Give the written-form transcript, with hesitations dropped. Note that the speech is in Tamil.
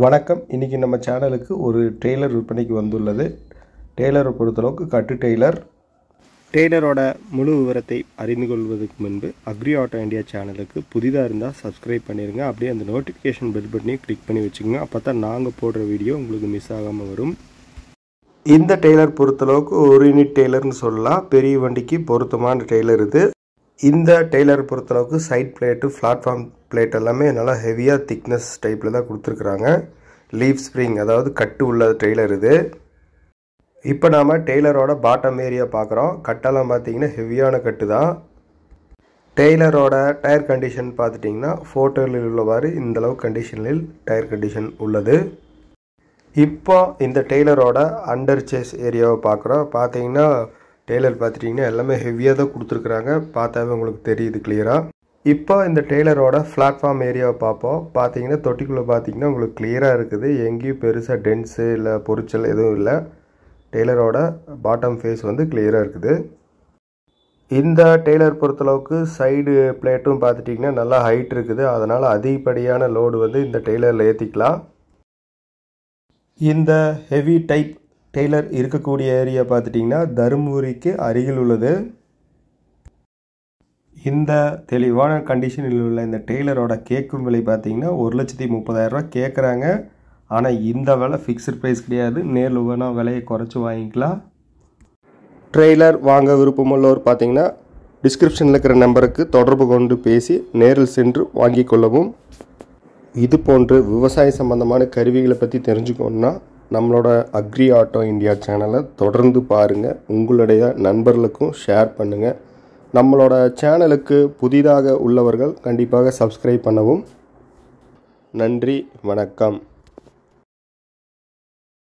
வணக்கம். இன்றைக்கி நம்ம சேனலுக்கு ஒரு டெய்லர் விற்பனைக்கு வந்துள்ளது. டெய்லரை பொறுத்தளவுக்கு கட்டு டெய்லர். டெய்லரோட முழு விவரத்தை அறிந்து கொள்வதற்கு முன்பு அக்ரி ஆட்டோ இந்தியா சேனலுக்கு புதிதாக இருந்தால் சப்ஸ்கிரைப் பண்ணிடுங்க. அப்படியே அந்த நோட்டிஃபிகேஷன் பெல் பட்டனையும் கிளிக் பண்ணி வச்சுக்கோங்க. அப்போ தான் நாங்கள் போடுற வீடியோ உங்களுக்கு மிஸ் ஆகாமல் வரும். இந்த டெய்லர் பொறுத்தளவுக்கு ஒரு யூனிட் டெய்லர்னு சொல்லலாம். பெரிய வண்டிக்கு பொருத்தமான டெய்லர் இது. இந்த டெய்லர் பொறுத்தளவுக்கு சைட் பிளேட்டு, பிளாட்ஃபார்ம் பிளேட் எல்லாமே நல்லா ஹெவியாக திக்னஸ் டைப்பில் தான் கொடுத்துருக்குறாங்க. லீஃப் ஸ்ப்ரிங், அதாவது கட்டு உள்ள டெய்லர் இது. இப்போ நாம் டெய்லரோட பாட்டம் ஏரியா பார்க்குறோம். கட்டெல்லாம் பார்த்தீங்கன்னா ஹெவியான கட்டு தான். டெய்லரோட டயர் கண்டிஷன் பார்த்துட்டிங்கன்னா ஃபோட்டோவில் உள்ளவாறு இந்தளவு கண்டிஷனில் டயர் கண்டிஷன் உள்ளது. இப்போ இந்த டெய்லரோட அண்டர் சேஸ் ஏரியாவை பார்க்குறோம். பார்த்தீங்கன்னா டெய்லர் பார்த்துட்டிங்கன்னா எல்லாமே ஹெவியாக தான் கொடுத்துருக்குறாங்க. பார்த்தாவே உங்களுக்கு தெரியுது கிளியராக. இப்போ இந்த டெய்லரோட பிளாட்ஃபார்ம் ஏரியாவை பார்ப்போம். பார்த்தீங்கன்னா தொட்டிக்குள்ளே பார்த்தீங்கன்னா உங்களுக்கு கிளியராக இருக்குது. எங்கேயும் பெருசாக டென்ஸு இல்லை பொரிச்சல் எதுவும் இல்லை. டெய்லரோட பாட்டம் ஃபேஸ் வந்து கிளியராக இருக்குது. இந்த டெய்லர் பொறுத்தளவுக்கு சைடு பிளேட்டும் பார்த்துட்டிங்கன்னா நல்லா ஹைட் இருக்குது. அதனால் அதிகப்படியான லோடு வந்து இந்த டெய்லரில் ஏற்றிக்கலாம். இந்த ஹெவி டைப் டெய்லர் இருக்கக்கூடிய ஏரியா பார்த்துட்டிங்கன்னா தருமபுரிக்கு அருகில் உள்ளது. இந்த தெளிவான கண்டிஷனில் உள்ள இந்த டெய்லரோட கேட்கும் விலை பார்த்தீங்கன்னா 1,30,000 கேட்குறாங்க. ஆனால் இந்த விலை ஃபிக்ஸ்டு ப்ரைஸ் கிடையாது. நேரில் வேணால் விலையை குறைச்சி வாங்கிக்கலாம். ட்ரெய்லர் வாங்க விருப்பமுள்ளவர் பார்த்தீங்கன்னா டிஸ்கிரிப்ஷனில் இருக்கிற நம்பருக்கு தொடர்பு கொண்டு பேசி நேரில் சென்று வாங்கி கொள்ளவும். இது போன்று விவசாய சம்பந்தமான கருவிகளை பற்றி தெரிஞ்சுக்கணுன்னா நம்மளோட அக்ரி ஆட்டோ இந்தியா சேனலை தொடர்ந்து பாருங்கள். உங்களுடைய நண்பர்களுக்கும் ஷேர் பண்ணுங்கள். நம்மளோட சேனலுக்கு புதிதாக உள்ளவர்கள் கண்டிப்பாக சப்ஸ்கிரைப் பண்ணவும். நன்றி, வணக்கம்.